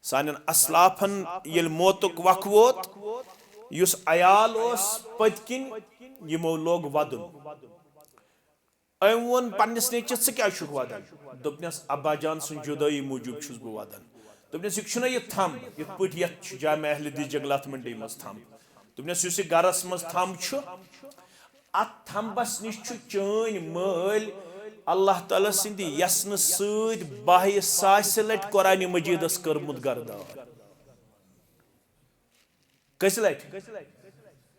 सान असलाफन ये मौतुक वक वोत युस अयाल ओस पतकिन यमो लोग वदन अम पन्नस नेचर क्या वदान दोपनस अब्बा जान सुन जुदाई मूजूब छुस बह वदान दोपनस यह यह थम इत पे ये जाम अहल दी जंगलात मंडी मज थम दोपनस यह गरस मज थम अत थम्बस निश चन मल अल्लाह ताला सिंद यसन सत बाह सास लट कुरान मजीदस कर्मुत गर्दार कस लट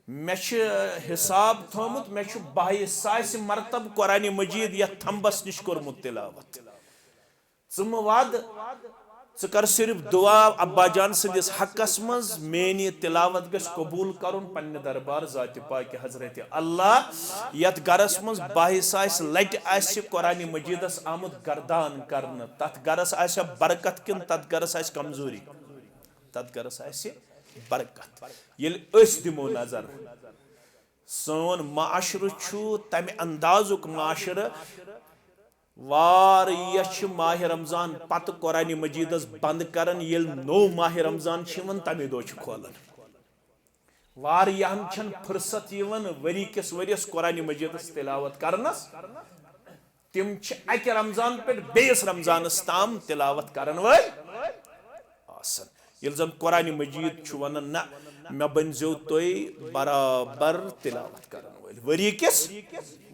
मे हिसाब थोमुत मे बाह सास मरतब कुरान मजीद यथ थम्बस निश कोरमुत तिलावत ज़म वद ज़ कर सिर्फ दुआ अब्बा जान सदिस हकस मज मेनी तिलावत गस कबूल करुन पन्ने दरबार ज़ात पाक हजरत अल्लाह यथ गरस मज बाह सास लट आसि कुरान मजीदस आमुत गर्दान करन तथ गरस आसि बरकत किन तथ गरस आसि कमजोरी तथ गरस आसि बरकत येल अस दिमो नजर सोन माशर तमे अंदाजुक माशर वारियह माह रमजान पत कुरान मजीदस बंद करन येल नो माह रमजान तमे दो खोलन वारियहन छन फुर्सत वरी किस वरियस कुरान मजीदस तिलावत करनस तिम अक रमजान पे बेस रमजानस ताम तिलावत करन वल आसन ये जन कुरान मजीद वन ना मे बनजो तुई बराबर तिलावत करन वल वरी किस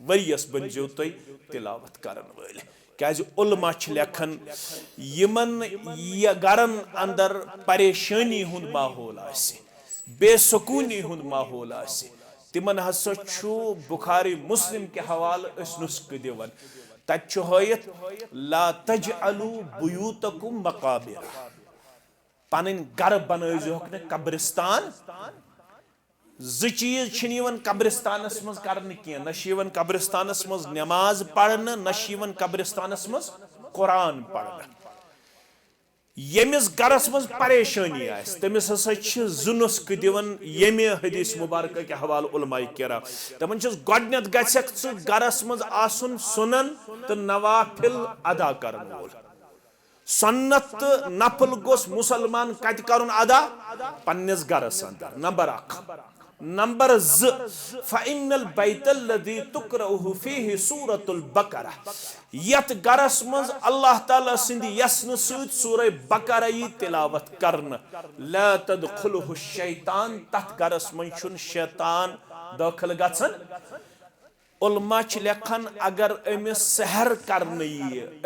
वरियस बनजो तुई तिलावत करन वल क्या उलमा लेखन यमन गरन अंदर परेशानी हुंद माहौल आसे बेसकूनी हुंद माहौल आसे तिमन हसा बुखारी मुस्लिम के हवाल नुस्ख दिवन तत हयत ला तजअलू बुयूतकुम मकाबिर पन गर बनोक न कब्रिस्तान ज चीज कब्रिस्तानस मज कर न कब्रिस्तानस मज नमाज पढ़न न कब्रिस्तानस मज कुरान पढ़न यमिस गरस मज परेशानी आस तमिस हसा ज नुस्ख दिवन यमे हदीस मुबारक के हवाल उलमाए किराम तमन गोडनेथ गछक च गरस मज आसुन सुनन तो नवाफिल अदा करन वोल सन्नत नफल गोस मुसलमान कत करुन अदा पन्निस गरस अंदर नंबर 1 नंबर 2 फ़इन्नल बैतल्लज़ी तुक़रअहु फ़ीहि सूरतुल बकरा यत गरस मज अल्लाह ताला सिंद यस्न सूत सूरह बकरा यी तिलावत करन ला तदखुलहु शैतान तथ गरस मज छुन शैतान दाखिल गछन उलमा लेखन अगर अमिस सहर करन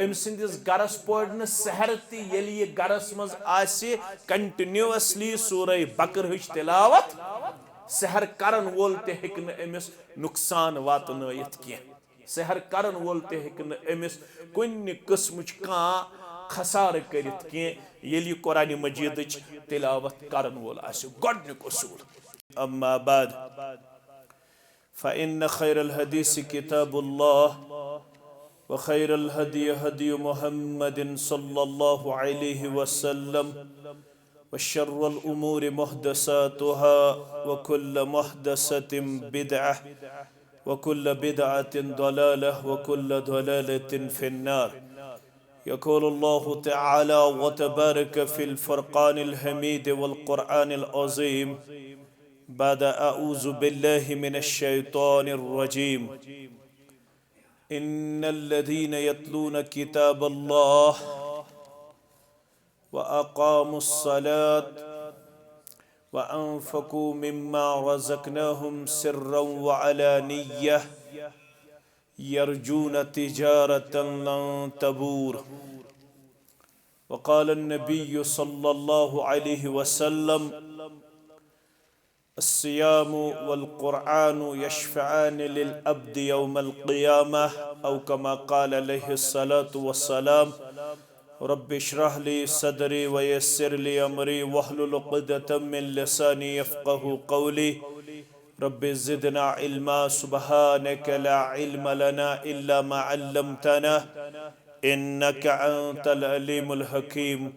अम सिंदिस गरस पोड़ सहर ये गरस मज आसि कंटिन्यूअसली सूरह बकरा तिलावत सहर करन वोल ते हेकन अमिस नुकसान वातनयित की सहर करन वोल ते हेकन अमिस कुन किस्म का खसार करित की ये कुरान मजीद तिलावत करन वोल आसि गोडनिक उसूल अम्मा बाद फ़इन्न खैरल हदीस किताबुल्लाह व खैरल हदी हदी मुहम्मदिन सल्लल्लाहु अलैहि वसल्लम व शर्रल उमूरि मुहदसातुहा व कुल्ल मुहदसतिन बिदअह व कुल्ल बिदअतिन दलालह व कुल्ल दलालतिन फिन्नार यक़ूलुल्लाहु तआला व तबारक फ़िल फ़ुरक़ानिल हमीद वल क़ुरआनिल अज़ीम बाद अऊज़ु बिल्लाहि मिनश शैतानिर रजीम इन्नल्लज़ीन यत्लून किताबल्लाह व अक़ामुस्सलात व अनफ़क़ू मिम्मा रज़क़नाहुम सिर्रन व अलानिय्यह यरजून तिजारतन लन तबूर व क़ाल अन्नबिय्यु सल्लल्लाहु अलैहि वसल्लम अस्सियामु वल क़ुरआनु यशफ़अन लिल अब्दि यौमल क़ियामह औ कमा क़ाल अलैहिस्सलातु वस्सलाम रब्बि इश्रह ली सदरी व यस्सिर ली अमरी वहलुल उक़दतम मिन लिसानी यफ़क़हू क़ौली रब्बि ज़िदना इल्मा सुब्हानक ला इल्म लना इल्ला मा अल्लमतना इन्नका अंतल अलीमुल हकीम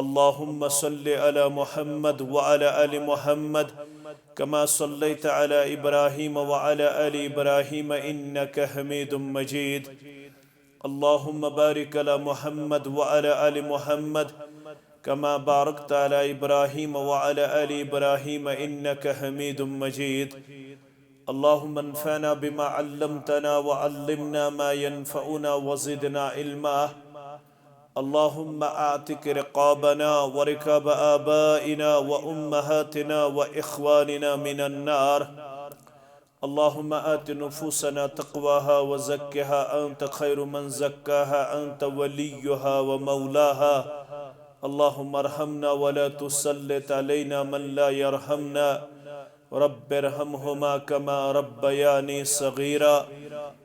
अल्लाहुम्मा सल्लि अला मुहम्मद व अला आलि मुहम्मद कमा सल्लैत अला इब्राहीम व अला आलि इब्राहीम इन्नका हमीदुम मजीद अल्लाहुम्मा बारिक अला मुहम्मद व अला आलि मुहम्मद كما باركت على إبراهيم وعلى آل إبراهيم إنك حميد مجيد اللهم انفعنا بما علمتنا وعلمنا ما ينفعنا وزدنا علما اللهم اعتق رقابنا ورقاب آبائنا وأمهاتنا وإخواننا من النار اللهم آت نفوسنا تقواها وزكها أنت خير من زكاها أنت وليها ومولاها اللهم ارحمنا ولا تسلط علينا من لا يرحمنا رب ارحمهما كما ربياني صغيرا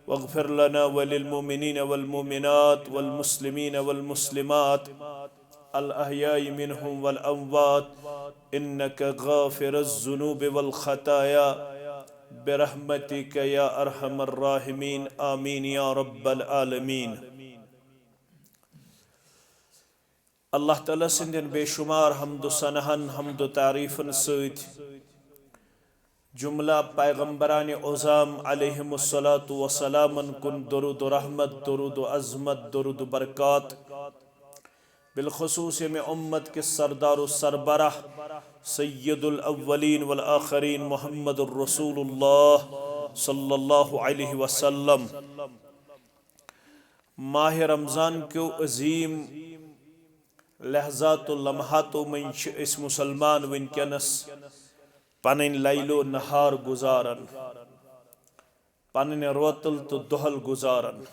واغفر لنا وللمؤمنين والمؤمنات والمسلمين والمسلمات الأحياء منهم والأموات إنك غافر الذنوب والخطايا برحمتك يا أرحم الراحمين آمين يا رب العالمين Allah Ta'ala sindin बेशुमार हमदु सनहन हमदु तारीफन सैत जुमला पैगम्बरान उज़ाम अलैहिमुस्सलातु वस्सलामन कुन दुरूद रहमत दुरूद अज़मत दुरूद बरकात बिलखुसूस में उम्मत के सरदार सरबराह सय्यदुल अव्वलीन वल आखरीन मुहम्मदुर रसूलुल्लाह सल्लल्लाहु अलैहि वसल्लम माह रमज़ान के अज़ीम लहज़ात लम्हातों में इस मुसलमान वनकनस पन लैलो नहार गुजारन पन रोतल तो दोहल गुजारन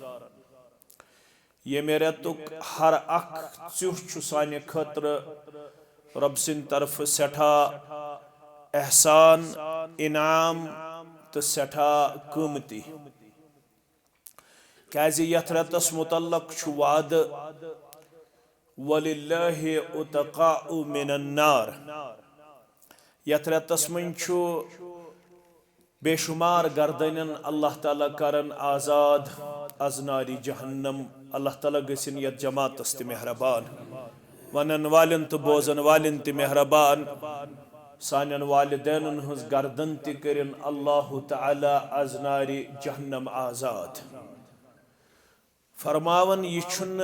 ये मेरे तुक हर अख चुह साने खतर रब सिंद तरफ सठा एहसान इनाम तो सठा कीमती क्याज़ि यथ रतस मुतल्लक छु वाद वलिल्लाहि उतक़ाउ मिनन्नार यथ रतस मन छु बेशुमार गर्दनन अल्लाह ताला करन आज़ाद अज़नारी जहन्नम अल्लाह ताला गसिन यत जमातस ते मेहरबान वनन वालिन तो बोजन वालिन ते मेहरबान सानन वालिदैन हज गर्दन ते करिन अल्लाह ताला अज़नारी जहन्नम आज़ाद फरमावन यछुन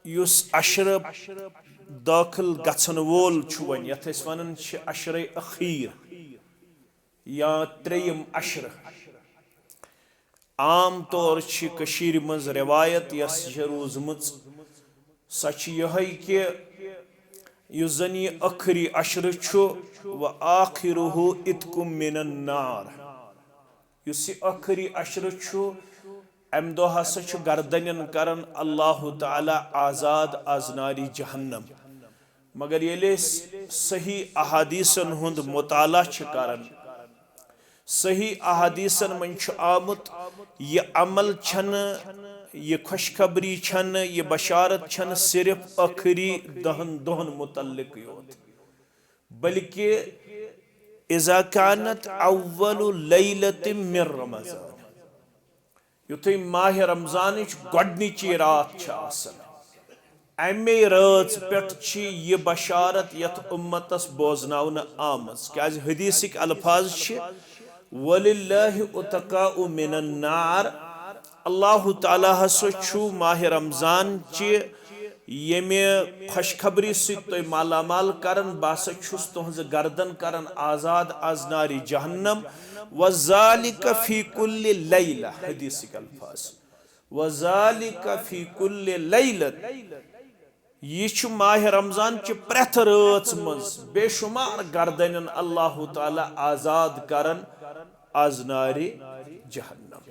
युस अशर दाखिल गछन वोल छु वन यथ अस वनन छ अशर अखीर या त्रेयम अशर आम तौर छ कशीर मज रिवायत यस रोजमच सच यह कि युस जन यह अखरी अशर छु व आखिरुहु इत्कुम मिनन नार युस अखरी अशर छु अम दो हसा छु गर्दनन करन अल्लाह ताला आज़ाद अज़नारी जहन्नम मगर ये सही अहादीसन हुंद मुताला छ करन सही अहादीसन मन छु आमुत ये अमल छन ये खुशखबरी छन ये बशारत छन सिर्फ आखिरी दहन दोहन मुतल्लिक योत बल्कि इज़ा कानत अव्वलु लैलतिन मिन रमज़ान युथै माह रमज़ान गोडनिची रात छ आसन अमे रात पेट छी ये बशारत यथ उम्मतस बोजनावन आमज क्याज हदीसिक अल्फाज छ वलिल्लाहि उतक़ाउ मिनन नार अल्लाह ताला हसो छु माह रमज़ान चे यमे खुशखबरी सै मालामाल करन बास छुस तुहज गर्दन करन आज़ाद अज़नारी जहन्नम वज़ालिका फी कुल्लि लैला हदीसिक अल्फाज वज़ालिका फी कुल्लि लैलत ये छु माह रमज़ान चे प्रथ रात मज बेशुमार गर्दनन अल्लाह ताला आज़ाद करन अज़नारी जहन्नम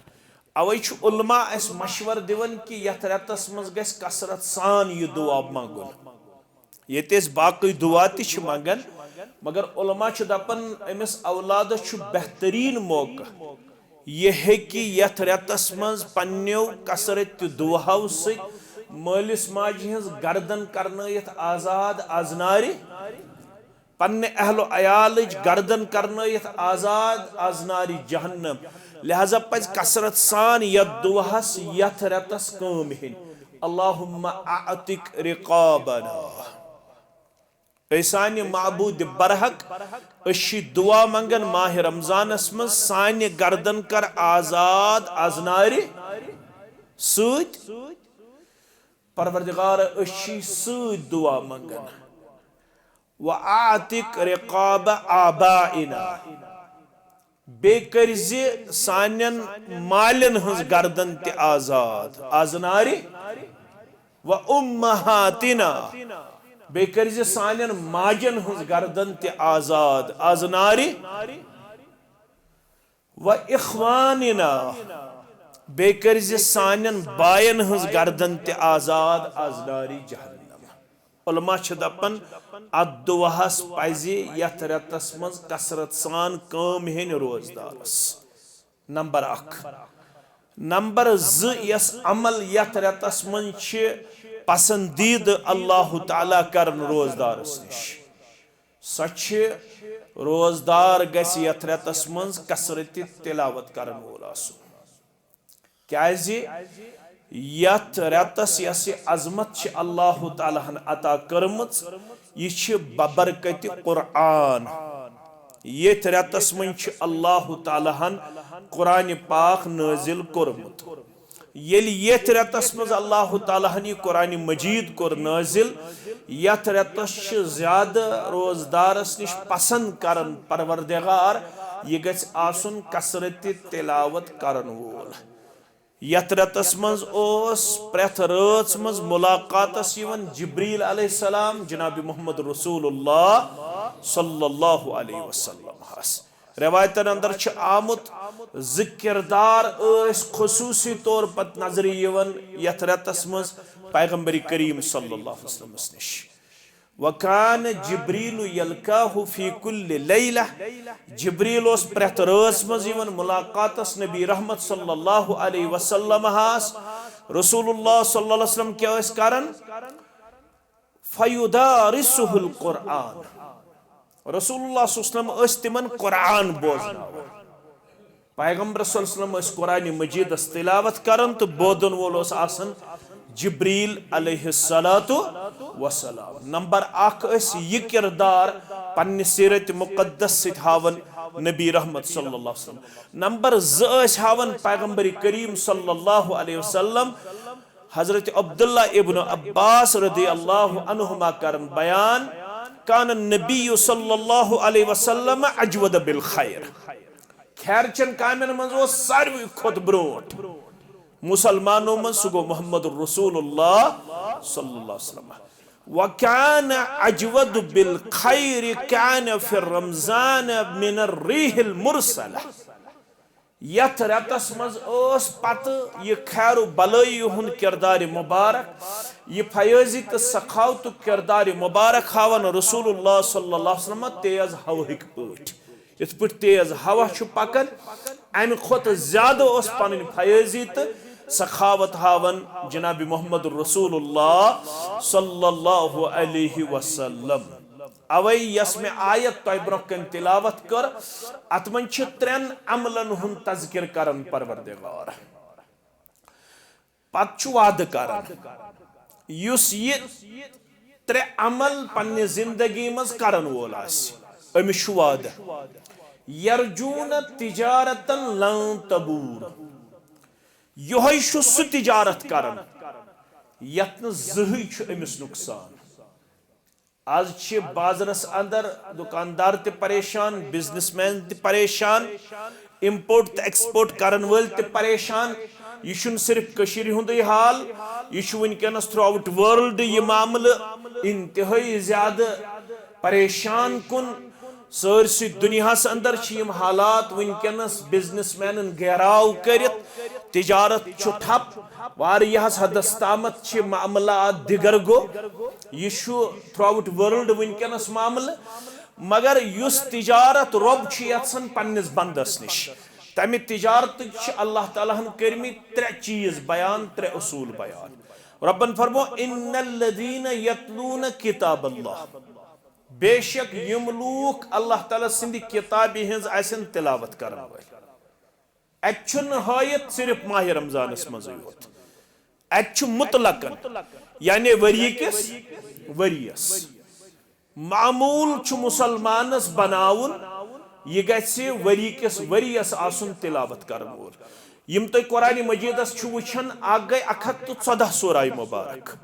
अवै छु उलमा अस मशवर दिवन कि यथ रतस मज गस कसरत सान ये दुआ मंगुन ये बाकी दुआ ति मंगन मगर उलमा छु दपन अमिस औलाद छु बेहतरीन मौका ये है कि यथ रतस मज पन्यो कसरत दुआओ से मालिस माजी हज गर्दन करनयत आज़ाद अज़नारी पन्ने अहलो अयाल गर्दन करनयत आज़ाद अज़नारी जहन्नम लिहाजा पज कसरत सान यत दुआहस यथ रतस काम हिन अल्लाहुम्मा आतिक रिकाबना ऐसानी माबूद बरहक अशी दुआ मंगन माह रमजानस मज सानि गर्दन कर आज़ाद अज़नारी सूत परवरदिगार अशी सूत दुआ मंगन व आतिक रिकाब आबाइना बे कर्ज सानन मालिन हज गर्दन ते आजाद आजनारी व उम्महातिना बे कर्ज सानन माजन हज गर्दन ते आजाद आजनारी व इख्वानिना बे कर्ज सानन बायन हज गर्दन ते आजाद आजनारी जहन्नम। उलमा दपन अत दुआहस पज़ यथ रेतस मज कसरत सान काम हेन रोजदारस नंबर 1। नंबर 2 यस अमल यथ रेतस मज पसंदीद अल्लाह ताला करन रोजदारस निश सच रोजदार गस यथ रेतस मज कसरत तिलावत करन वोल आसुन क्याजि यथ रेतस यस अजमत अल्लाह ताला अता करमच यह बबरकत कुरान यथ रेतस मज अल्लाह ताला कुरान पाक नाजिल कोरमुत येल यथ रेतस मज अल्लाह ताला कुरान मजीद कोर नाजिल यथ रेतस ज्यादा रोजदारस निश पसंद करन परवरदिगार यह गछ आसुन कसरत तिलावत करन वोल। यथ रेतस मज ओस प्रेथ रात मज मुलाकातस यवन जिब्रील अलैहिस्सलाम जनाब मोहम्मद रसूलुल्लाह सल्लल्लाहु अलैहि वसल्लम हस रवायतन अंदर आमुत जिक्रदार खुसूसी तौर पर नजर यवन यथ रेतस मज पैगंबर करीम सल्लल्लाहु अलैहि वसल्लम निश वकान जिब्रील यल्काहु फी कुल्लि लैला जिब्रील ओस प्रेथ रात मज यवन मुलाकातस नबी रहमत सल्लल्लाहु अलैहि वसल्लम हस रसूलुल्लाह सल्लल्लाहु अलैहि वसल्लम क्या करन फयुदारिसुहुल कुरान रसूलुल्लाह सल्लल्लाहु अलैहि वसल्लम तिमन कुरान बोजनावन पैगंबर सल्लल्लाहु अलैहि वसल्लम कुरान मजीद तिलावत करन तो बोदन वोल आसन जिब्रील अलैहिस्सलातु वसलाम। नंबर 1 यह किरदार पन्ने सीरत मुकद्दस सित हावन नबी रहमत सल्लल्लाहु अलैहि वसल्लम। नंबर 2 हावन पैगंबर करीम सल्लल्लाहु अलैहि वसल्लम हजरत अब्दुल्ला इब्न अब्बास रदियल्लाहु अन्हुमा करन बयान कान नबी सल्लल्लाहु अलैहि वसल्लम अजवद बिल खैर खैरचन कामन मज सारवी खोत ब्रोट मुसलमानों में सुगो मोहम्मद रसूलुल्लाह सल्लल्लाहु अलैहि वसल्लम वकान अजवद बिल खैर कान फि रमजान मिन अर्रीहिल मुरसला यथ रेतस मज पत यह खैर बलई हुन किरदार मुबारक यह फयजी तो सखावत किरदार मुबारक हावन रसूलुल्लाह सल्लल्लाहु अलैहि वसल्लम तेज हवहिक पट इत पे तेज हवा पकन अम खुद ज्यादा पन फयजी तो सखावत हावन जनाब मोहम्मद रसूलुल्लाह सल्लल्लाहु अलैहि वसल्लम। अवै यस में आयत तय ब्रोकन तिलावत कर अत मन 3 अमलन हुन तज़किर करन परवरदिगार पत वाद करन युस ये 3 अमल पन्ने जिंदगी मज करन वोल अमिश वाद यरजून तिजारतन लन तबूर यह सु तिजारत करन यत्न जही अमिस नुकसान। आज बाजरस अंदर दुकानदार ते परेशान बिजनेसमैन ते परेशान इम्पोर्ट ते एक्सपोर्ट करन वल ते परेशान यह सिर्फ कशीर हुंदे हाल यह वनकस थ्रू आउट वर्ल्ड यह मामल इंतहाई ज्यादा परेशान कुन सरसी दुनियास अंदर हालात वनकस बिजनेसमैन घेराव कर तिजारत ठप वारियास हदस तामत मामलात दिगर गो यह थ्रू आउट वर्ल्ड वनकस मामल मगर युस तिजारत रब यसान पन्निस बंदस निश तमि तिजारत अल्लाह ताला कर्मि 3 चीज बयान 3 उसूल बयान रब्बन फरमो इन्नल्लज़ीना यतलून किताबल्लाह बेशक यम लूक अल्लाह ताला सिंदी किताबि हिंज आसन तिलावत करन वल अचुन हायत सिर्फ माह रमजानस मज योत अच मुतलकन यानी वरियस वरियस मामूल मुसलमानस बनाउन यह गछि वरियस वरियस आसुन तिलावत करन वोल यम तो कुरान मजीदस छु वुछन आग गई 114 सूरा मुबारक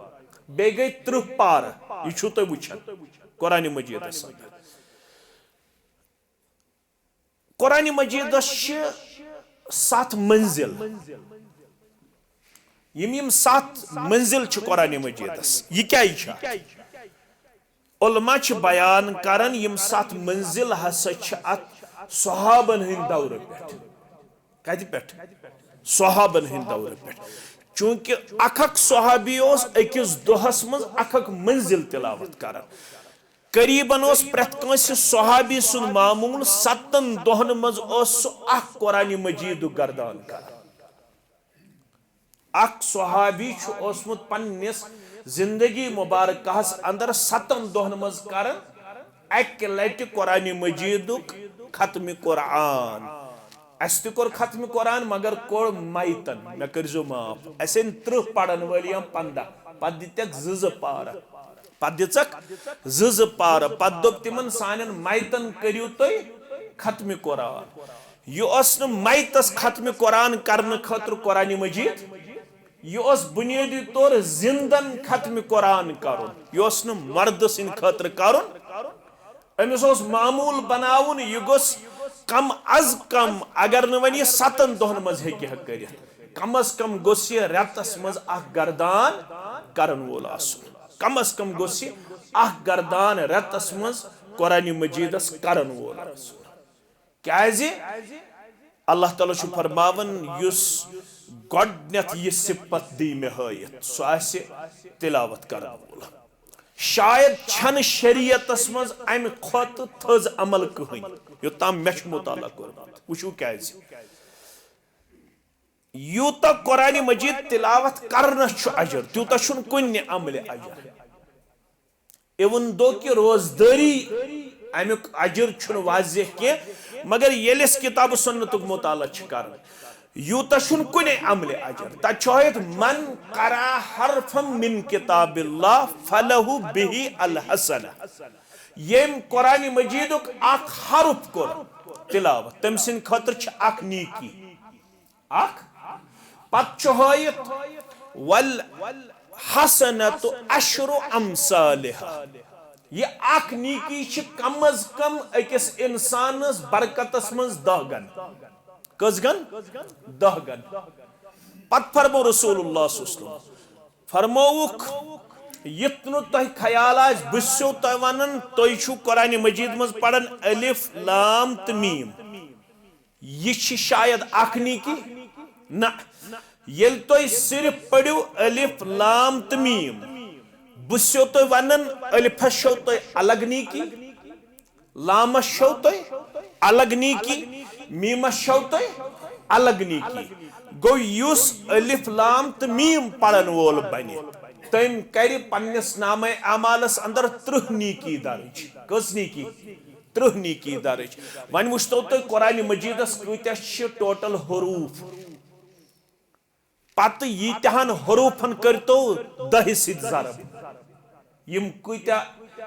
बे गई 30 पार यह छु तो वुछन कुरान मजीद कुरान मजीद 7 मंजिल यम 7 मंजिल कुरान मजीद यह क्या उलमा बयान करन यम 7 मंजिल हसा सहाबन हिंद दौर पे सहाबन हिंद दौर पे चूंकि अख सहाबी अकिस दोहस मज अख मंजिल तिलावत कर करीबन प्रत सहाबी सुन मामूल 7 दोहन मज कुरान मजीद गर्दान कर सहाबी पन्निस जिंदगी मुबारक अंदर 7 दोहन मज कर अक लट कुरान मजीद खत्म कुरान अस कोर खत्म कुरान मगर कोर माइतन मे करजो माफ अस 30 पढ़न वल 15 पत दितक 2 पारा पत दिचक 2 पारा पत दोप तिमन सानन माइतन करियो तुई खत्म कुरान यह माइतस खत्म कुरान करने खतर कुरान मजीद यह बुनियादी तौर जिंदन खत्म कुरान कर यह मर्द सिंद खतर कर अमिस मामूल बनाउन यह गोस कम अज कम अगर न वन 7 दोहन मज हेकि कर कम अज कम गोस रेतस मज गर्दान करन वोल आसुन कम अज कम गोस गर्दान रेतस मज कुरान मजीदस करन वोल आसुन क्याजि अल्लाह ताला छु फरमावन युस गोडनेथ यह सिफत दी मे हयत सो आसे तिलावत करन वोल शायद छन शरीयतस मज अम खोत थज अमल कहीं योताम मे मुताला कोरमत वुचु क्याज यूता कुरान मजीद तिलावत करनस अजर त्यूता छुन कुन अमल अजर इवन दो कि रोजदारी अमुक अजर छुन वाज़ेह के मगर येलिस किताब सुन्नतुक मुताला कर यूता छुन कुन अमल अजर तछोयत मन करा हरफम मिन किताबिल्लाह फलहु बिही अल हसन यम कुरान मजीदुक अख हरफ कोर तिलावत तम सिन खतर छ अख नीकी अख पत छोयत वल हसनतु अशरु अमसालिहा ये अख नीकी छ कम अज कम अकिस इंसानस बरकतस मज 10 गन कस गन 10 गन पत फरमो रसूलुल्लाह सल्लल्लाहु अलैहि वसल्लम फरमोउक यतनु तह ख्याल आज बसो तह वनन तोय छु कुरान मजीद मज पढ़न अलिफ लाम त मीम यह छ शायद अखनी की ना यल तोय सिर्फ पढ़ो अलिफ लाम त मीम बसो तह वनन अलिफ शो तोय अलग नी की लाम शो तोय अलग नी की मीम शो तोय अलग नी की गो युस अलिफ लाम त मीम पढ़न वोल बने तम कर पन्नस नामे अमालस अंदर 30 नीकी दर्ज कस नीकी 30 नीकी दर्ज वन वुचतो तो कुरान मजीदस कत्या टोटल हरूफ पत यीतहन हरूफन करतो 10 सिद जरब यम कत्या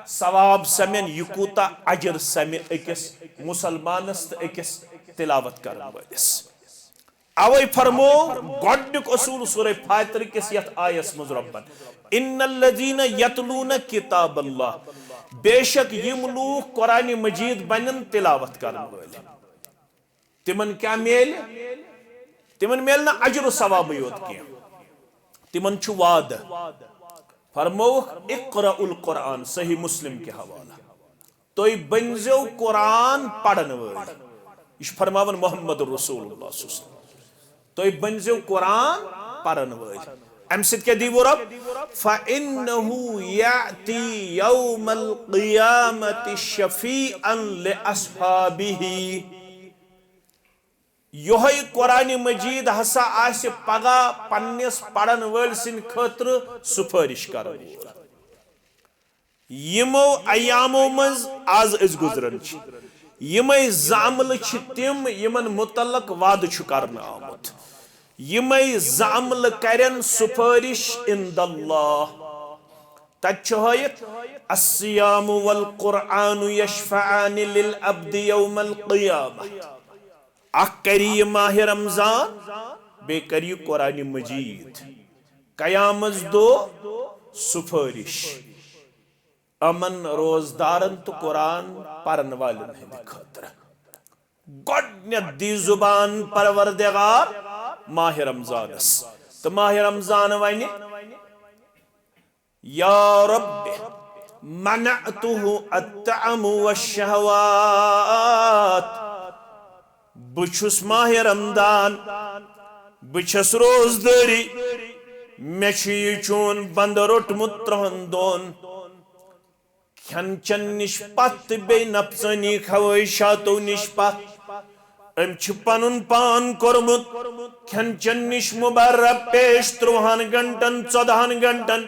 सवाब समेन यह कूता अजर समे अकिस मुसलमानस तो अकिस तिलावत करन वलिस अवै फरमो गोडनुक असूल सूरह फातिर किस यत आयस मज रब्बन इन्नल्लज़ीना यतलूना किताबल्लाह बेशक यम लूक कुरान मजीद बनन तिलावत करन वल तिमन क्या मेल तिमन मेल ना अजर सवाब योत के तिमन छु वाद फरमो इक़राउल कुरान सही मुस्लिम के हवाला तोय बनजो कुरान पढ़न वल इस फरमावन मोहम्मद रसूलुल्लाह सल्लल्लाहु अलैहि वसल्लम तोय बनजो कुरान पढ़न वल अम सिद क्या दी वो रब फ़इन्नहु याती यौमल क़ियामति शफ़ीअन लिअस्हाबिही योहै कुरान मजीद हसा आसे पगा पन्निस पढ़न वल सिन खतर सुफारिश करन यमो अयामो मज आज अस गुजरन यमै जामल तिम यमन मुतलक वाद करन आमुत यमै जामल करन सुफारिश इंदल्लाह तछहयत अस्सियाम वल कुरान यशफआन लिल अब्द यौमल क़ियामह अख करी माह रमजान बे करी कुरान मजीद कयामत दो सुफारिश अमन रोजदारन तो कुरान परन वालन हंद खतर गोडनेथ दी जुबान परवरदिगार माह रमजानस तो माह रमजान वन या रब्बि मनअतुहु अत्तअमु वश्शहवात बुछुस माह रमजान बुछस रोजदारी मे चून बंद रोटमुत 3 दोन खन चन निश पत बे नफसानी ख्वाहिशातों निश पत अम पनुन पान कोरमुत खन चन निश मुबर्रक पेश 3 घंटन 14 घंटन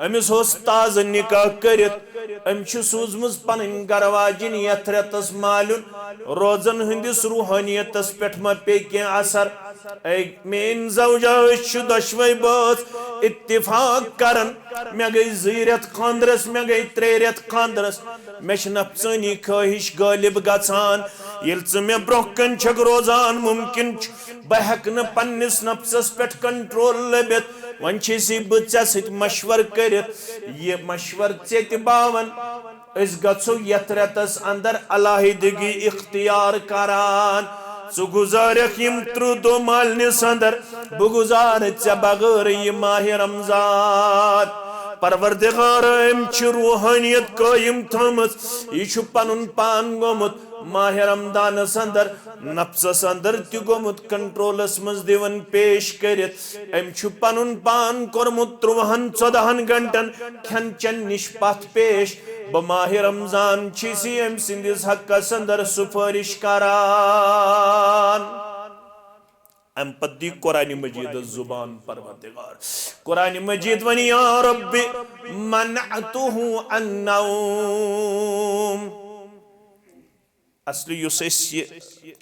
अमिस होस ताज निकाह करित अम सूजमुज पन गरवाजिन यथ रेतस मालुन रोजन हंदिस रूहानियतस पे मा पे क्या असर मेन जौजा दशवे बस इत्तिफाक करन मे गई 2 रेत खानदरस मे गई 3 रेत खानदरस मे नफसानी ख्वाहिश गालिब गसान ये मे ब्रोकन छक रोजान मुमकिन बह हेक न पन्निस नफ्सस पे कंट्रोल लबित वन बह स मशवर कर ये मशवर चे बावन गो यथ रेतस अंदर अलाहिदगी इख्तियार करान सु गुजारख यम 30 दो मालनिस अंदर बह गुजार चे बगैर ये माह रमजान परवरदिगार रूहानियत कायम थमत यह पनुन पान गोमुत माह रमदान अंदर नफ्सस अंदर तु गोमुत कंट्रोलस मज दिवन पेश करित अम पनुन पान कोरमुत 3-14 घंटन खन चन निश पथ पेश बमाह रमजान छी अम सिंदिस हक्कस अंदर सुफारिश करान अम पद्दी कुरान मजीद जुबान परवरदिगार कुरान मजीद वनी या रब्बि मनअतुहु अन्नौम असली युस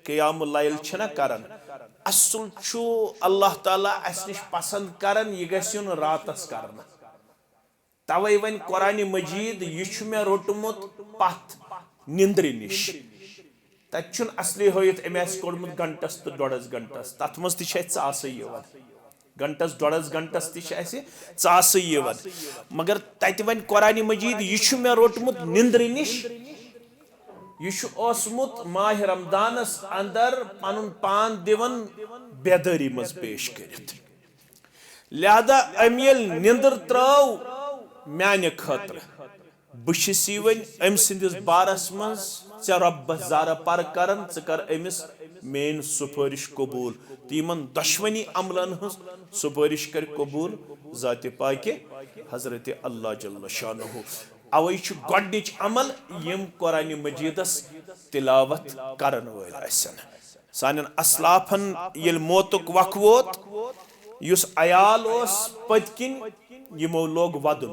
क़यामुल लैल छना करन असल छु अल्लाह ताला अस निश पसंद करन यह गयुन रातस करना तवे वन कुरान मजीद यह मे रोटमुत पथ निंद्र निश तन असली होत अमे कोड़मुत घंटस तो 1.5 घंटस तथ मज ास घंटस 1.5 घंटस ास मगर तत वन कुरान मजीद यह मे रोटमुत निंद्र निश यह माह रमदानस अंदर पनुन पान दिवन बेदारी मज पेश करित लिहाजा अम ये निंद्र त्रव माने खतर बस वन अम सिंदिस बारस मज े रब ज़ारा पर करन कर अमिस मेन सुफारिश कबूल तो इन दशवनी अमलन हज सुफारिश कर कबूल ज़ात पाक हजरत अल्लाह जल्ल शानहु अवै गोडनिच अमल यम कुरान मजीदस तिलावत करन वल आसन सानन असलाफन ये मौतुक वक वोत युस अयाल ओस पतकिन यमो लोग वदन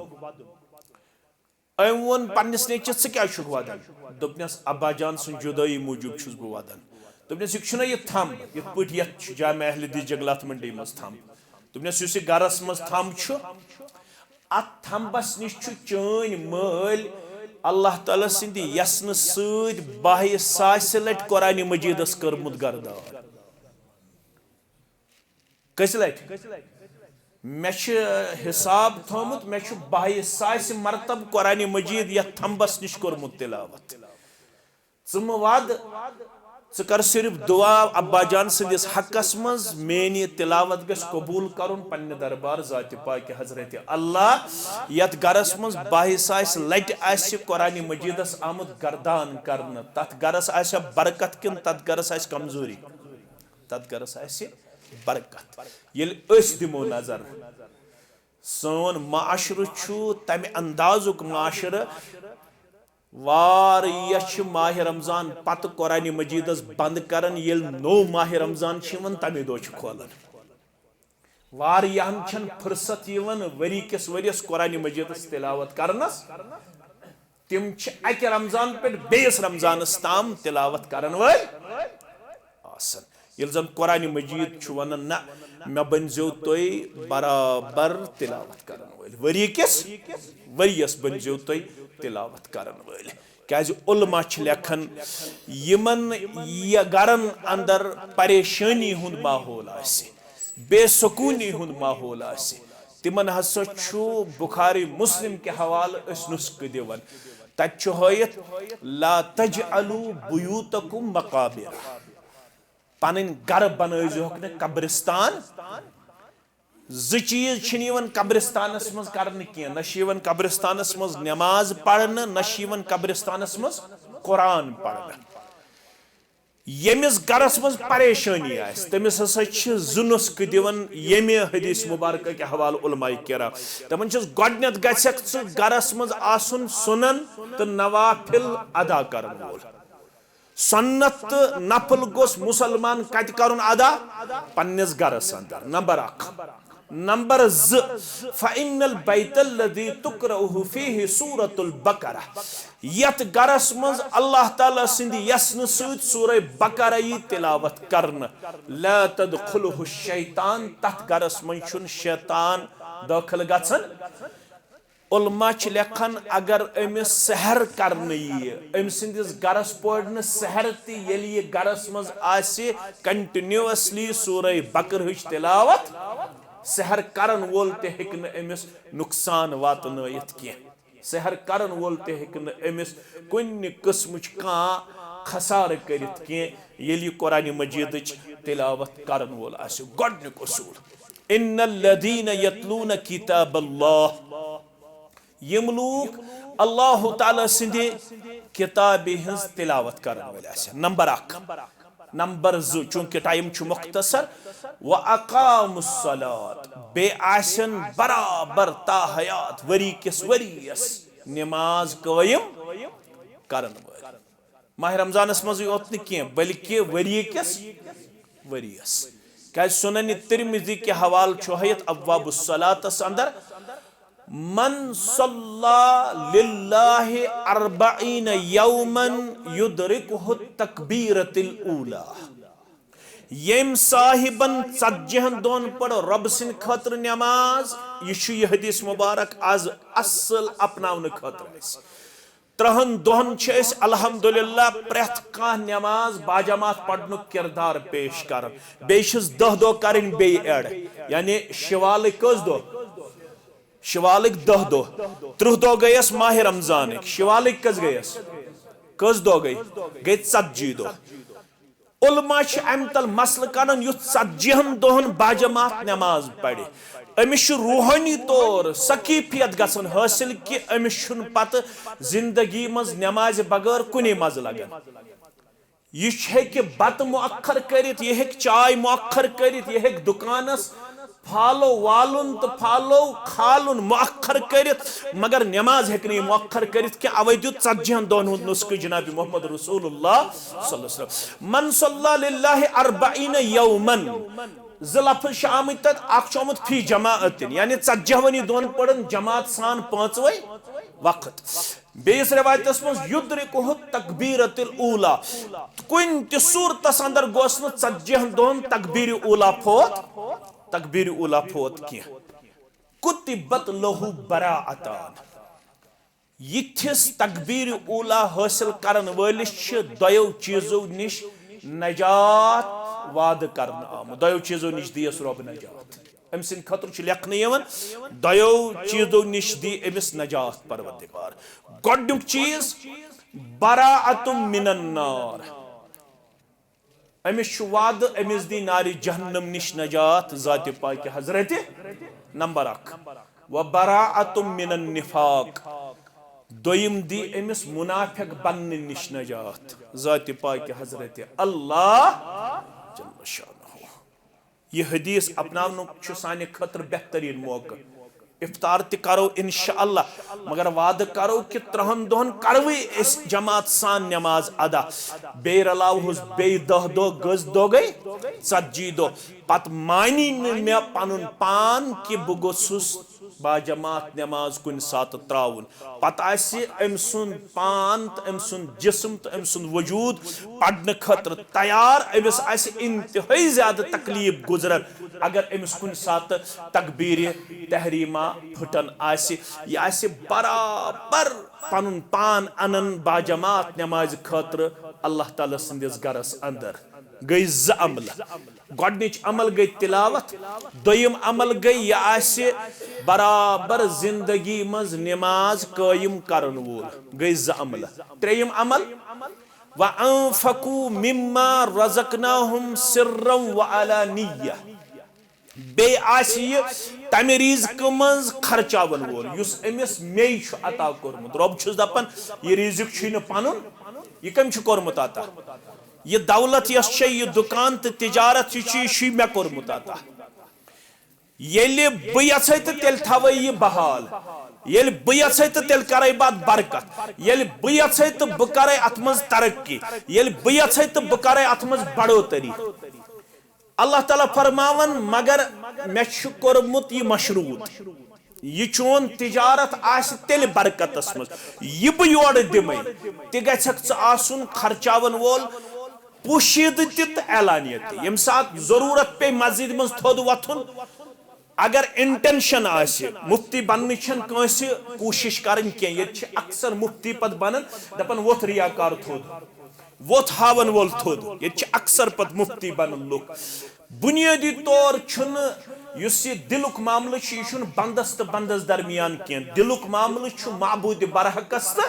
अम वोन पन्निस नेचर क्या वदान दोपनस अब्बा जान सुन जुदाई मूजूब छुस बह वदान दोपनस यह यह थम यथ पे जामे अहल दी जंगलात मंडी मज थम दोपनस यह गरस मज थम अत थम्बस निश चन मल अल्लाह ताला सिंद यसन सत 22 लट कुरान मजीदस कर्मुत गर्दार कस लट मे हिसाब थोमुत मे 22 मरतब कुरान मजीद यथ थम्बस निश कोरमुत तिलावत ज़म वद कर सिर्फ दुआ अब्बा जान सिंदिस हकस मज मेन यह तिलावत गस कबूल करुन पन्ने दरबार ज़ात पाक हजरत अल्लाह यथ गरस मज 22 लट आस कुरान मजीदस आमुत गर्दान करन तथ गरस आस बरकत किन तथ गरस आस कमजोरी तथ गरस आस बरकत ये दिमो नजर सोन माशर तमे अंदाजुक माशर वारिया माह रमजान पत कुरान मजीदस बंद करन ये नो माह रमजान तमे दो खोलन वारियाहन छन फुर्सत वरी किस वरियस कुरान मजीदस तिलावत करनस तिम अक रमजान पे बेस रमजानस ताम तिलावत करन वल आसन ये जन कुरान मजीद वन न मे बनजो तुम बराबर तिलावत करन वल वरी किस वरियस बनजो तुम तिलावत करन वल क्या उलमा लेखन यमन गरन अंदर परेशानी हुंद माहौल बेसकूनी हुंद माहौल तिमन हसा बुखारी मुस्लिम के हवाले नुस्ख दिवन तत हयत ला तजअलू बुयूतकुम मकाबिर पन गर बनोक न कब्रिस्तान चीज कब्रिस्तानस मज कर न कब्रिस्तानस मज नमाज पढ़न न कब्रिस्तानस मज कुरान पढ़न यमिस गरस मज परेशानी आस तमिस हसा जु नुस्ख दिवन यमे हदीस मुबारक के हवाले उलमाए किराम तमन गोडनेथ गछक च गरस मज आसुन सुनन तो नवाफिल अदा करन वोल सुन्नत नफल गोस मुसलमान कत करन अदा पन्निस गरस अंदर नंबर 1 नंबर 2 फ़इन्नल बैतल्लज़ी तुक़रअहु फ़ीहि सूरतुल बकरा यत गरस मज अल्लाह ताला सिंदी यसन सूत सूरह बकरा यी तिलावत करन ला तदखुलहु शैतान तत गरस मज छुन शैतान दाखिल गछन उलमा लेखन अगर अमिस सहर करने अम सिंदिस गरस पोड़न सहर ये गरस मज आसे कंटिन्यूअसली सूरह बकर हिच तिलावत सहर करन वोल ते हेकन अमिस नुकसान वातनयत के सहर करन वोल ते हेकन अमिस कुन किस्म का खसार करित के ये कुरान मजीद तिलावत करन वोल आसे गोडनिक उसूल इन्नल लदीन यतलून किताबल्लाह यम लूक अल्लाह ताला सिंदे किताब हंस तिलावत करन वल आसे नंबर 1 नंबर 2 चूंकि टाइम छु मुख्तसर व अकामुस सलात बे आसन बराबर ता हयात वरी किस वरीयस नमाज कायम करन वल माह रमजानस मज योत न के बल्कि वरी किस वरीयस क्या सुनन तिरमिजी के हवाल छु हयत अब्वाबुस सलातस अंदर मन सल्ला लिल्लाहि अर्बईन यौमन युदरिकुहु तकबीरतिल ऊला यम साहिबन 40 दोन पढ़ रब सिन खतर नमाज यह हदीस मुबारक आज असल अपनावन खतर 3 दोहन अल्हम्दुलिल्लाह प्रेथ का नमाज बाजमात पढ़न किरदार पेश कर बेश 10 दो करें बे एड यानी शिवालिक कस दो शिवालिक 10 दो 30 दो गयस माह रमजान शिवालिक कस दो गई 40 दो उलमा अम तल मसल कर युथ 40 दोहन बाजमात नमाज पढ़े अमिस रूहानी तौर सकीफियत गसन हासिल कि अमिस पत जिंदगी मज नमाज बगैर कुने मज लगन यह बत मुअखर करित यह चाय मुअखर करित यह दुकानस फालो वालुन तो फालो खालुन मुअखर करित मगर नमाज हेकन मुअखर करित कि अवै दित 40 दोहन हुंद नुस्ख जनाब मोहम्मद रसूलुल्लाह सल्लल्लाहु अलैहि वसल्लम मन सल्ला लिल्लाहि अर्बईन यौमन ज़लफ़ शामित आमुत फी जमाअत यानी 40 दोहन पढ़न जमात सान 5 वक्त बेस रवायत मज युद्रिकुहु तकबीरतिल ऊला कुन त सूरतस अंदर गोस न 40 दोहन तकबीर ऊला फोत की कुतिबत लहु बराअतान यिथिस तकबीर ऊला हासिल करन वलिस दयो चीजों निश नजात वाद करन आम दयो चीजों निश दियस रब नजात अम सिन खतर लेखन यवन दयो चीजों निश दी अमिस नजात परवरदिगार गोडुक चीज बराअतुम मिनन नार अमिस वाद अमिस दी नारी जहन्नम निश नजात जात पाक हजरत नंबर 1 व बराअतुम मिनन निफाक दोयम दी अमिस मुनाफिक बनने निश नजात जात पाक हजरत अल्लाह जल्ल शानहु यह हदीस अपनावन साने खतर बेहतरीन मौका इफ्तार त करो इंशाअल्लाह मगर वाद करो कि 3 दोहन करवे इस जमात सान नमाज अदा बे रलावहुस बे 10 दो गज दो गई 40 दो पत मानी मे पनुन पान कि बगोसुस बाजमात नमाज कुन सात त्राउन पत अम सुन पान तो अम सुन जिस्म तो अम सुन वजूद पढ़ने खतर तैयार अमिस इंतहाई ज्यादा तकलीफ गुजरन अगर अमिस कुन सात तकबीर तहरीमा फुटन यह बराबर पनुन पान अनन बाजमात नमाज खतर अल्लाह ताला सिंदिस गरस अंदर गई ज अमल गोडनिच अमल गई तिलावत दोयम अमल गई यह आसे बराबर जिंदगी मज नमाज कायम करन वोल गई ज अमल त्रेयम अमल व अनफकू मिम्मा रज़क़नाहुम सिर्रम व अलानिया बे आसिय तमे रिज़्क़ मज खर्चावन वोल युस अमिस मे अता कोरमुत रब छुस दपन ये रिज़्क़ छु न पनुन ये कम छु कोरमुत अता ये दौलत यस छे ये दुकान तो तिजारत ये मे कोरमुत अता येले बह यछे तो तेल थवे ये बहाल येले बह यछे तो तेल करे बात बरकत येले बह यछे तो बह करे अत मज तरक्की येले बह यछे तो बह करे अत मज बढ़ोतरी अल्लाह ताला फरमावन मगर मे छु कोरमुत ये मशरूत ये चोन तिजारत आस तेल बरकतस मज ये बह योर दिमे ते गछक आसुन खर्चावन वोल पुशीद तो ऐलानियत यम सात जरूरत पे मस्जिद मज थोद वथुन अगर इंटेंशन आसे मुफ्ती बनने कंस कोशिश करन ये अक्सर मुफ्ती पत बनन दपन वोथ रियाकार थोद वोथ हावन वोल थोद ये अक्सर पत मुफ्ती बनन लोग बुनियादी तौर छुन युस ये दिलुक मामले यह बंदस तो बंदस दरमियान कह दिलुक मामले माबूद बरहकस तो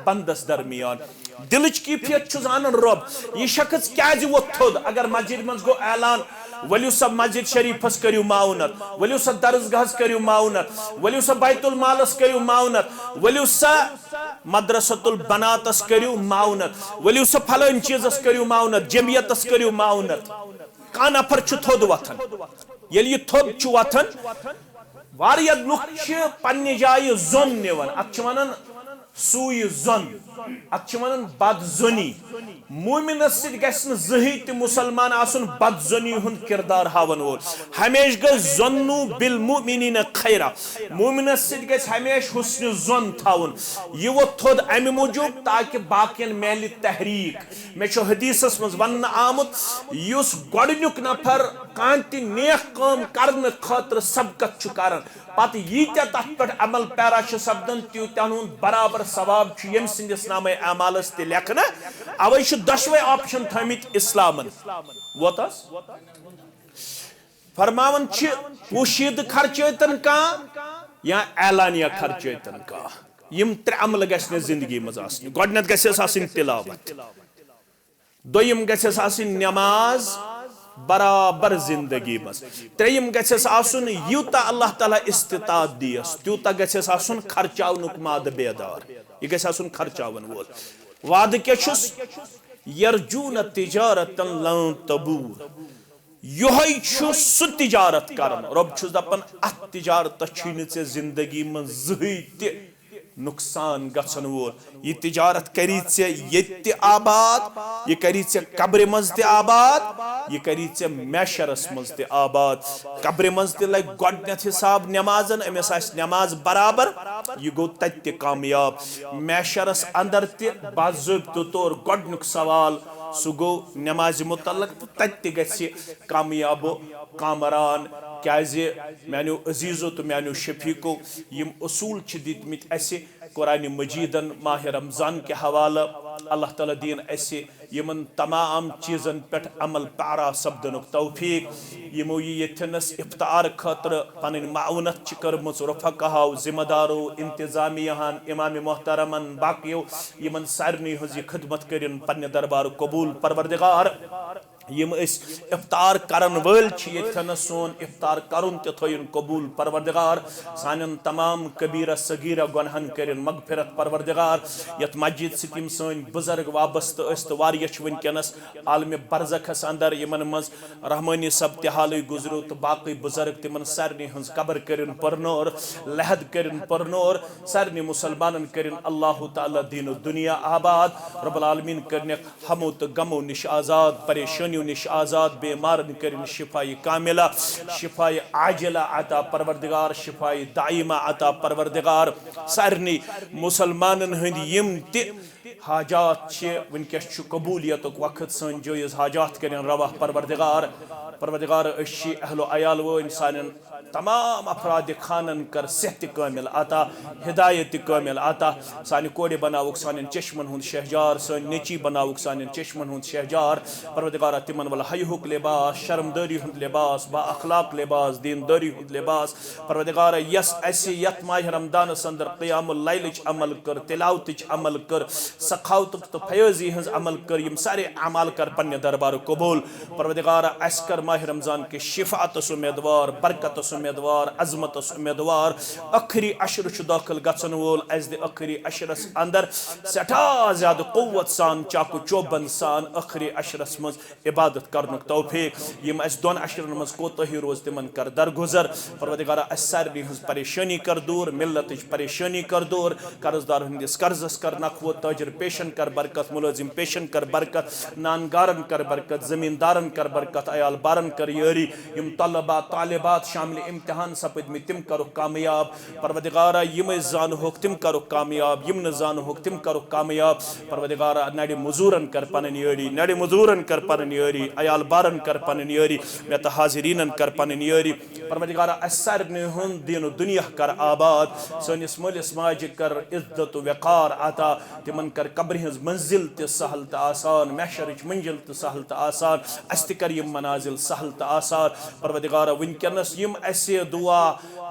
बंदस दरमियान दिलच कैफियत जानन रब यह शख्स क्या वो थोद अगर मस्जिद मज गो ऐलान वलियो सब मस्जिद शरीफस करियो माउनत वलियो सब दरसगाहस करियो माउनत वलियो सब बैतुल मालस करियो माउनत वलियो सब मदरसतुल बनातस करियो माउनत वलियो सब फलन चीजस करियो माउनत जमियतस करियो माउनत का नफर थोद वथन ये ये थोद वथन वारिया लुक पन्ने जाय जोन निवन अत वनान सूय जोन अत वनान बदजोनी मोमिनस सही तो मुसलमान आसुन बदजोनी हुंद किरदार हावन वोल हमेश गो जोन्नु बिल मुमिनीन खैरा मोमिनस हमेश हुस्न जोन थाउन ये वो थोद अमि मूजूब ताकि बाकियन मेल तहरीक मे हदीसस मज वन आमुत युस गोडनुक नफर कांति नेक काम करने खतर सबकत छु करन पत यीत्या तथ पे अमल पैरा सपदन त्यूत्यान बराबर सवाब यम सिंदिस नामे अमालस ते लेखना अवे दशवे ऑप्शन थमित इस्लामन वोतस फरमावन पोशीद खर्चतन का या ऐलानिया खर्चतन का यम त्रे अमल गस्न जिंदगी मज आसन गोडनत गसेस आसिन तिलावत दोयम गसेस आसिन नमाज बराबर जिंदगी मज त्रेयम गसेस आसुन यूता अल्लाह ताला इस्तिताअत दियस त्यूता गसेस आसुन खर्चावनुक माद बेदार ये गसेस आसुन खर्चावन वोल वाद के छुस यरजून तिजारतन लन तबूर योहै छु सु तिजारत करन रब छुस दपन अत तिजारत छिन से जिंदगी मज जहित नुकसान गसन वोल ये तिजारत करी ये आबाद ये करी कब्र मज ते आबाद ये करी मैशरस मज ते आबाद कब्र मज ते लग गोडनेथ हिसाब नमाजन अमिस आस नमाज बराबर ये गो तत कामयाब मैशरस अंदर ते बाज़ाब्त तौर गोडनुक सवाल सु गो नमाज मुतल्लक तत गछि कामयाबो कामरान क्याजे मानो अजीजो तो मानो शफीको यम उसूल छ दितमित असे कुरान मजीदन माह रमजान के हवाला अल्लाह ताला दीन असे यमन तमाम चीजन पे अमल पारा सपदनुक तौफीक यमो यथनस इफ्तार खतर पन माउनत कर्मच रफकाहो जिम्मेदारो इंतजामियान इमाम मोहतरमन बाकियो यमन सारनी हज खिदमत करिन पन्ने दरबार कबूल परवरदिगार यम इफ्तार करन वल ये सोन इफ्तार करुन थोन कबूल परवरदिगार सान तमाम कबीरा सगीरा गुनहन करिन मगफिरत परवरदिगार यत मस्जिद सिम सन बुजुर्ग वाबस्त वनकस आलम बरज़खस अंदर यमन मज रहमानी सब तहाल गुजरो तो बाकी बुजुर्ग तिमन सारनी हज कबर करिन परनोर लहद करिन परनोर सारनी मुसलमान करिन अल्लाह ताला दीन दुनिया आबाद रब्बुल आलमीन करने हमो तो गमो निश आजाद परेशानी निश आजाद बेमारन करिन शिफाई कामिला शिफाई आजिला अता परवरदिगार शिफाई दाइमा अता परवरदिगार सारनी मुसलमानन हंद यम ते हाजात वनकस कबूलियत वक्त सन जोयज हाजात करिन रवा परवरदिगार परवरदिगार अशी अहलो अयाल वन सान तमाम अफराद खानन कर सेहत कामिल अता हिदायत कामिल अता सान कोरे बनावुक सान चश्मन हुंद शहजार सान नेची बनावुक सान चश्मन हुंद शहजार परवरदिगार तिमन वल हयुक लिबास, शर्मदारी हुंद लिबास, बा अखलाक लिबास, दीनदारी हुंद लिबास। परवरदिगार यस ऐसे यत माह रमदान अंदर क़ियामुल लैलिच अमल कर, तिलावतिच अमल कर, सखावत तो फयजी हंस अमल कर, यम सारे अमाल कर पन्ने दरबार कबूल। परवरदिगार अस्कर माह रमजान के शिफात उम्मीदवार, बरकत उम्मीदवार, अजमत उम्मीदवार। आखिरी अशर दाखिल गसन वोल अस दे आखिरी अशरस अंदर सठा ज्यादा कुव्वत सान चाकू चौबन सान आखिरी अशरस मज इबादत करनुक तौफीक। यम अस दोन अशरन मज कोताही रोज तिमन कर दरगुजर। परवरदिगार अस सारनी हंस परेशानी कर दूर, मिल्लतच परेशानी कर दूर, कर्जदार हंदिस कर्जस कर नखवो, ताजिर पेशन कर बरकत, मुलाजिम पेशन कर बरकत, नानगारन कर बरकत, जमींदारन कर बरकत, अयाल बारन कर यारी। यम तलबा तालिबात शामिल इम्तिहान सपद में तिम करो कामयाब। परवरदिगारा यम जान होक तिम करो कामयाब, यम न जान होक तिम करो कामयाब। परवरदिगारा नड़े मजूरन कर पन यारी, नड़े मजूरन कर पन यारी, अयाल बारन कर पन यारी, मैं तो हाजिरीन कर पन यारी। परवरदिगारा असरने हुन दीन दुनिया कर आबाद, सनिस मलिस माज कर इज्जत वक़ार अता, तिमन कर कब्र हंस मंजिल त सहल त आसान, महशरच मंजिल त सहल त आसान, अस्त कर यम मनाजिल सहल त आसान। परवरदिगारा वनकनस यम ऐसे दुआ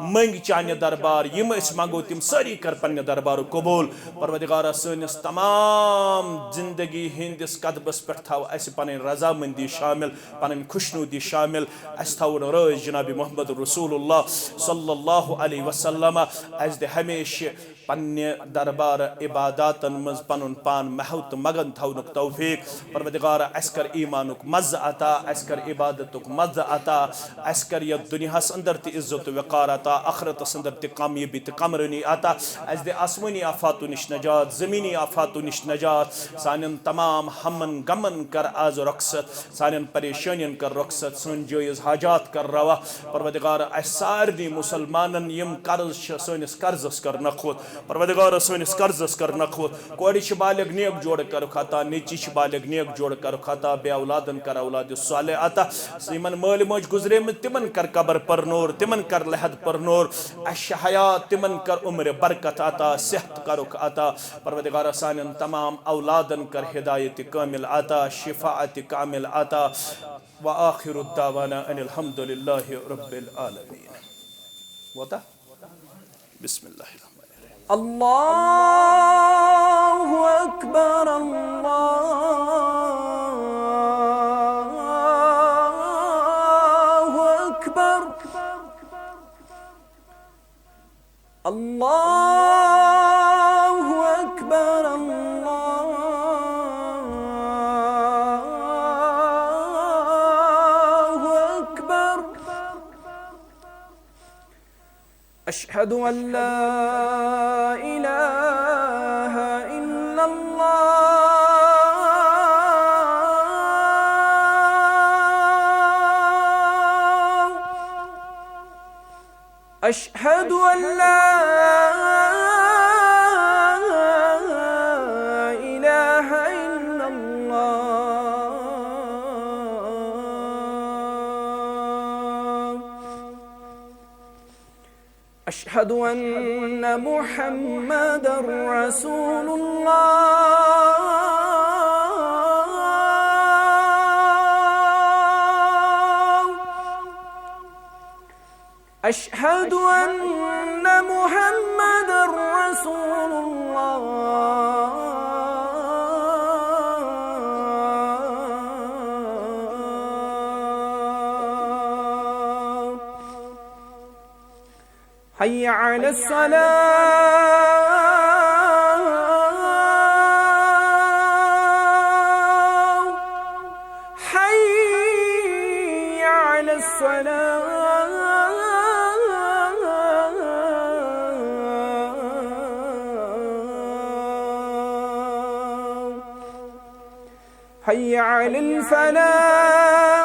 मंग चाने दरबार, यम अस मंगो तिम सारी कर पन्ने दरबार कबूल। परवरदिगारा सनिस तमाम जिंदगी हिंदिस कदबस पे थाव अस पन रजामंदी शामिल, पन खुशनुदी शामिल, अस थाव रोज जनाब मोहम्मद रसूलुल्लाह सल्लल्लाहु अलैहि वसल्लम अस दे हमेशा पन्ने दरबार इबादतन मज पनुन पान महत मगन थवनुक तौफीक। परवरदिगार अस कर ईमानुक मज़ अता, अस कर इबादतुक मज़ अता, अस कर य दुनियास अंदर त इज्जत वक़ार अता, आखिरतस अंदर त कामयाबी त कमरनी अता। अस दे आसमानी आफातु निश नजात, ज़मीनी आफातु निश नजात। सानन तमाम हमन गमन कर आज रखसत, सानन परेशानियन कर रखसत, सन जायज़ हाजात कर रवा। परवरदिगार अस सारनी मुसलमानन यम कर्ज सनिस कर्जस कर नखुत। परवरदिगार सनिस कर्जस कर नखुत। कोड़ी बालिग नेक जोड़ कर खाता, नेची बालिग नेक जोड़ कर खाता, बे औलादन कर औलाद सालेह अता। यमन माल मज गुजरे में तिमन कर कबर पर नूर, तिमन कर लहद पर नूर, अश हयात तिमन कर उम्र बरकत अता, सेहत करुक अता। परवरदिगार सानन तमाम औलादन कर हिदायत कामिल अता, शिफाअत कामिल अता। व आखिरु दावाना अनिल हम्दुलिल्लाहि रब्बिल आलमीन। वता बिस्मिल्लाहिर रहमानिर रहीम। अल्लाहु अकबर, अल्लाहु अकबर, अल्लाहु अकबर, अल्लाहु अकबर। अशहदु अन ला इलाहा इल्लल्लाह, अशहदु अन ला इलाहा इल्लल्लाह, अशहदु अन्न मुहम्मदर रसूलुल्लाह, अशहदु अन्न मुहम्मदर रसूलुल्लाह। हय्य अलस सलाह, हय्य अलस सलाह, हय्य अलल फलाह।